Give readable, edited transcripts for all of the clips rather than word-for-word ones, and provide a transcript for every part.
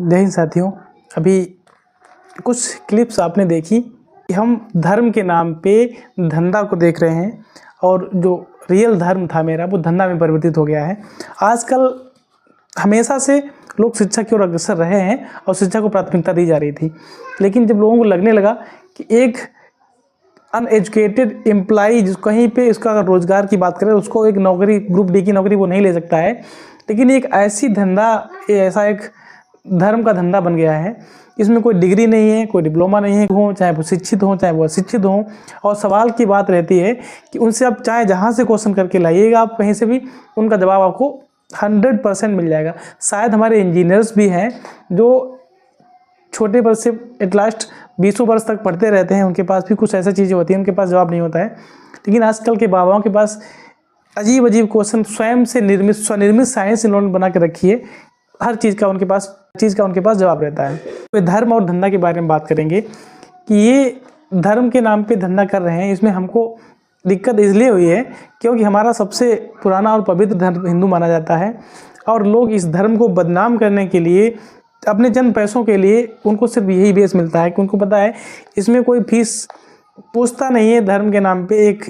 जय हिंद साथियों। अभी कुछ क्लिप्स आपने देखी कि हम धर्म के नाम पे धंधा को देख रहे हैं और जो रियल धर्म था मेरा वो धंधा में परिवर्तित हो गया है। आजकल हमेशा से लोग शिक्षा की ओर अग्रसर रहे हैं और शिक्षा को प्राथमिकता दी जा रही थी, लेकिन जब लोगों को लगने लगा कि एक अनएजुकेटेड एम्प्लॉई जिस कहीं पे इसका अगर रोजगार की बात करें उसको एक नौकरी ग्रुप डी की नौकरी वो नहीं ले सकता है, लेकिन एक ऐसी धंधा ऐसा एक धर्म का धंधा बन गया है। इसमें कोई डिग्री नहीं है, कोई डिप्लोमा नहीं है, हो चाहे वो शिक्षित हो चाहे वो अशिक्षित हो, और सवाल की बात रहती है कि उनसे आप चाहे जहाँ से क्वेश्चन करके लाइएगा, आप कहीं से भी उनका जवाब आपको 100% मिल जाएगा। शायद हमारे इंजीनियर्स भी हैं जो छोटे वर्ष से एट लास्ट 20 वर्ष तक पढ़ते रहते हैं, उनके पास भी कुछ ऐसी चीज़ें होती हैं उनके पास जवाब नहीं होता है। लेकिन आजकल के बाबाओं के पास अजीब अजीब क्वेश्चन स्वयं से स्वनिर्मित साइंस इन्होंने बना के रखी है, हर चीज़ का उनके पास जवाब रहता है। तो धर्म और धंधा के बारे में बात करेंगे कि ये धर्म के नाम पे धंधा कर रहे हैं। इसमें हमको दिक्कत इसलिए हुई है क्योंकि हमारा सबसे पुराना और पवित्र धर्म हिंदू माना जाता है, और लोग इस धर्म को बदनाम करने के लिए अपने चंद पैसों के लिए उनको सिर्फ यही बेस मिलता है कि उनको पता है इसमें कोई फीस पूछता नहीं है। धर्म के नाम पे एक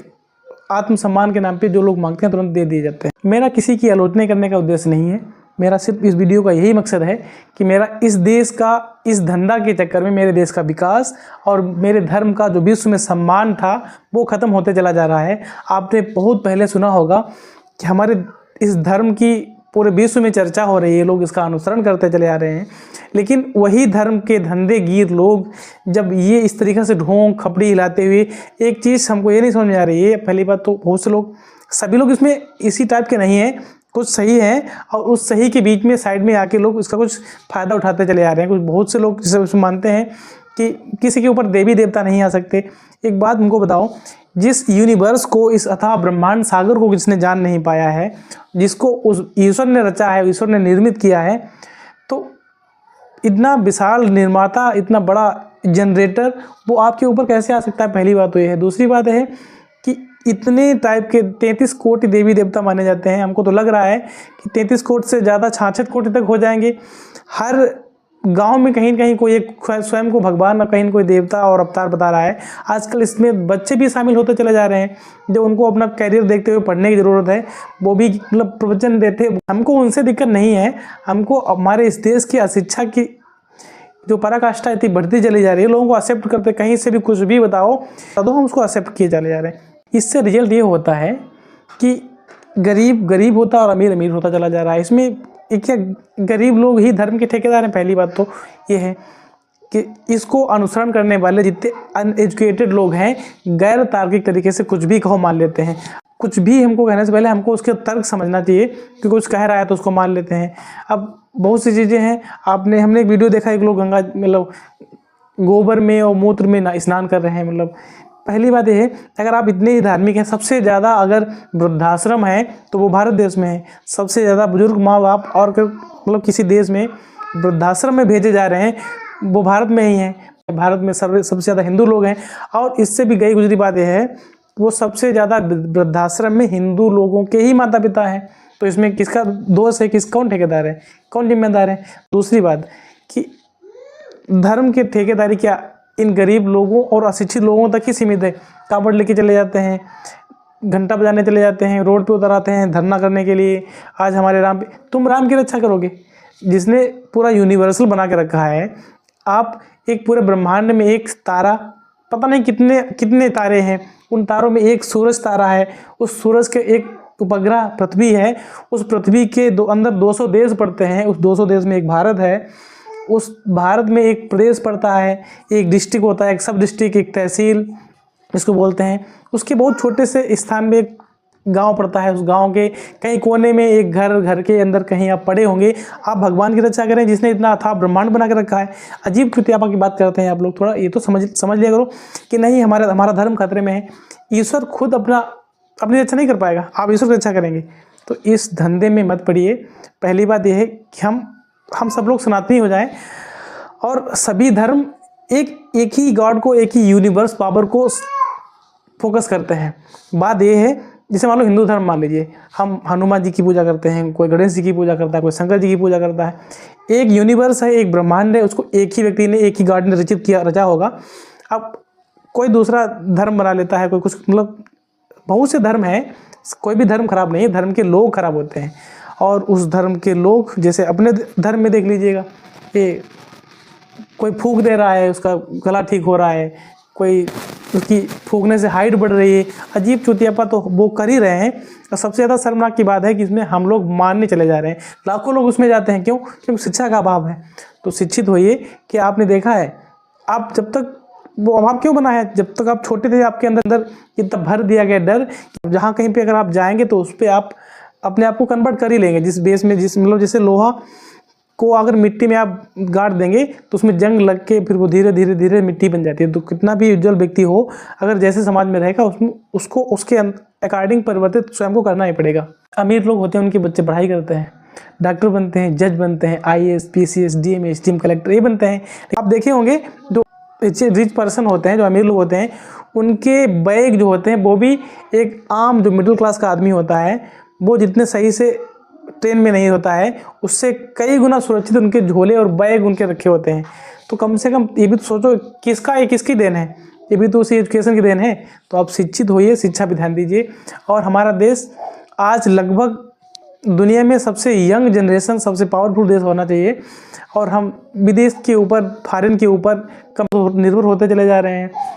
आत्मसम्मान के नाम पे जो लोग मांगते हैं तुरंत दे दिए जाते हैं। मेरा किसी की आलोचना करने का उद्देश्य नहीं है, मेरा सिर्फ इस वीडियो का यही मकसद है कि मेरा इस देश का इस धंधा के चक्कर में मेरे देश का विकास और मेरे धर्म का जो विश्व में सम्मान था वो ख़त्म होते चला जा रहा है। आपने बहुत पहले सुना होगा कि हमारे इस धर्म की पूरे विश्व में चर्चा हो रही है, लोग इसका अनुसरण करते चले आ रहे हैं, लेकिन वही धर्म के धंधेगीर लोग जब ये इस तरीक़े से ढोंग खपड़ी हिलाते हुए, एक चीज़ हमको ये नहीं समझ में आ रही है। पहली बात तो बहुत से लोग, सभी लोग इसमें इसी टाइप के नहीं हैं, कुछ सही हैं और उस सही के बीच में साइड में आके लोग इसका कुछ फ़ायदा उठाते चले आ रहे हैं। कुछ बहुत से लोग जिसे मानते हैं कि किसी के ऊपर देवी देवता नहीं आ सकते। एक बात हमको बताओ, जिस यूनिवर्स को, इस अथाह ब्रह्मांड सागर को जिसने जान नहीं पाया है, जिसको उस ईश्वर ने रचा है, ईश्वर ने निर्मित किया है, तो इतना विशाल निर्माता, इतना बड़ा जनरेटर वो आपके ऊपर कैसे आ सकता है? पहली बात तो ये है। दूसरी बात है कि इतने टाइप के 33 कोटि देवी देवता माने जाते हैं। हमको तो लग रहा है कि 33 कोटि से ज़्यादा 66 कोटि तक हो जाएंगे। हर गांव में कहीं न कहीं कोई एक स्वयं को भगवान और कहीं कोई देवता और अवतार बता रहा है। आजकल इसमें बच्चे भी शामिल होते चले जा रहे हैं जो उनको अपना करियर देखते हुए पढ़ने की ज़रूरत है, वो भी मतलब प्रवचन देते। हमको उनसे दिक्कत नहीं है, हमको हमारे इस देश की अशिक्षा की जो पराकाष्ठा इतनी बढ़ती चली जा रही है, लोगों को एक्सेप्ट करते, कहीं से भी कुछ भी बताओ तो हम उसको एक्सेप्ट किए चले जा रहे हैं। इससे रिजल्ट ये होता है कि गरीब गरीब होता और अमीर अमीर होता चला जा रहा है। इसमें एक क्या गरीब लोग ही धर्म के ठेकेदार हैं? पहली बात तो ये है कि इसको अनुसरण करने वाले जितने अनएजुकेटेड लोग हैं गैर तार्किक तरीके से कुछ भी कहो मान लेते हैं। कुछ भी हमको कहने से पहले हमको उसके तर्क समझना चाहिए कि कुछ कह रहा है तो उसको मान लेते हैं। अब बहुत सी चीज़ें हैं, हमने एक वीडियो देखा, एक लोग गंगा मतलब गोबर में और मूत्र में स्नान कर रहे हैं। मतलब पहली बात यह है, अगर आप इतने ही धार्मिक हैं, सबसे ज़्यादा अगर वृद्धाश्रम है तो वो भारत देश में है। सबसे ज़्यादा बुजुर्ग माँ बाप और मतलब किसी देश में वृद्धाश्रम में भेजे जा रहे हैं वो भारत में ही हैं। भारत में सबसे ज़्यादा हिंदू लोग हैं, और इससे भी गई गुजरी बात यह है वो सबसे ज़्यादा वृद्धाश्रम में हिंदू लोगों के ही माता पिता हैं। तो इसमें किसका दोष है? कौन ठेकेदार है, कौन जिम्मेदार है? दूसरी बात कि धर्म के ठेकेदारी क्या इन गरीब लोगों और अशिक्षित लोगों तक ही सीमित है? कावड़ लेके चले जाते हैं, घंटा बजाने चले जाते हैं, रोड पे उतर आते हैं धरना करने के लिए। आज हमारे राम, तुम राम की रक्षा करोगे जिसने पूरा यूनिवर्सल बना के रखा है। आप एक पूरे ब्रह्मांड में एक तारा, पता नहीं कितने कितने तारे हैं, उन तारों में एक सूरज तारा है, उस सूरज के एक उपग्रह पृथ्वी है, उस पृथ्वी के अंदर 200 देश पड़ते हैं, उस 200 देश में एक भारत है, उस भारत में एक प्रदेश पड़ता है, एक डिस्ट्रिक्ट होता है, एक सब डिस्ट्रिक्ट, एक तहसील इसको बोलते हैं। उसके बहुत छोटे से स्थान में एक गांव पड़ता है, उस गांव के कहीं कोने में एक घर के अंदर कहीं आप पड़े होंगे। आप भगवान की रक्षा करें जिसने इतना अथाह ब्रह्मांड बना के रखा है। अजीब कृत्यापा की बात करते हैं आप लोग। थोड़ा ये तो समझ लिया करो कि नहीं, हमारा धर्म खतरे में है। ईश्वर खुद अपनी रक्षा नहीं कर पाएगा, आप ईश्वर की रक्षा करेंगे। तो इस धंधे में मत पड़िए। पहली बात यह है कि हम सब लोग सनातनी हो जाएं और सभी धर्म एक ही गॉड को, एक ही यूनिवर्स पावर को फोकस करते हैं। बात यह है जैसे मान लो हिंदू धर्म मान लीजिए, हम हनुमान जी की पूजा करते हैं, कोई गणेश जी की पूजा करता है, कोई शंकर जी की पूजा करता है। एक यूनिवर्स है, एक ब्रह्मांड है, उसको एक ही व्यक्ति ने, एक ही गॉड ने रचा होगा। अब कोई दूसरा धर्म बना लेता है, कोई कुछ, मतलब बहुत से धर्म हैं, कोई भी धर्म खराब नहीं है, धर्म के लोग खराब होते हैं। और उस धर्म के लोग, जैसे अपने धर्म में देख लीजिएगा, ये कोई फूंक दे रहा है, उसका गला ठीक हो रहा है, कोई उसकी फूंकने से हाइट बढ़ रही है, अजीब चुतियापा तो वो कर ही रहे हैं। और सबसे ज़्यादा शर्मनाक की बात है कि इसमें हम लोग मानने चले जा रहे हैं, लाखों लोग उसमें जाते हैं। क्यों? क्योंकि शिक्षा का अभाव है। तो शिक्षित होइए कि आपने देखा है, आप जब तक, वो अभाव क्यों बना है, जब तक आप छोटे थे आपके अंदर इतना भर दिया गया डर, जहाँ कहीं पे अगर आप जाएंगे तो उस पर आप अपने आप को कन्वर्ट कर ही लेंगे, जिस बेस में, जिस मतलब जैसे लोहा को अगर मिट्टी में आप गाड़ देंगे तो उसमें जंग लग के फिर वो धीरे धीरे धीरे मिट्टी बन जाती है। तो कितना भी उज्जवल व्यक्ति हो, अगर जैसे समाज में रहेगा उसमें उसको उसके अकॉर्डिंग परिवर्तित स्वयं को करना ही पड़ेगा। अमीर लोग होते हैं, उनके बच्चे पढ़ाई करते हैं, डॉक्टर बनते हैं, जज बनते हैं, IAS, PCS, DMS, team collector, ये बनते हैं। आप देखे होंगे जो रिच पर्सन होते हैं, जो अमीर लोग होते हैं, उनके बैग जो होते हैं वो भी एक आम जो मिडिल क्लास का आदमी होता है, वो जितने सही से ट्रेन में नहीं होता है, उससे कई गुना सुरक्षित उनके झोले और बैग उनके रखे होते हैं। तो कम से कम ये भी तो सोचो, किसकी देन है, ये भी तो उसी एजुकेशन की देन है। तो आप शिक्षित होइए, शिक्षा पे ध्यान दीजिए। और हमारा देश आज लगभग दुनिया में सबसे यंग जनरेशन, सबसे पावरफुल देश होना चाहिए। और हम विदेश के ऊपर, फॉरेन के ऊपर कम निर्भर होते चले जा रहे हैं।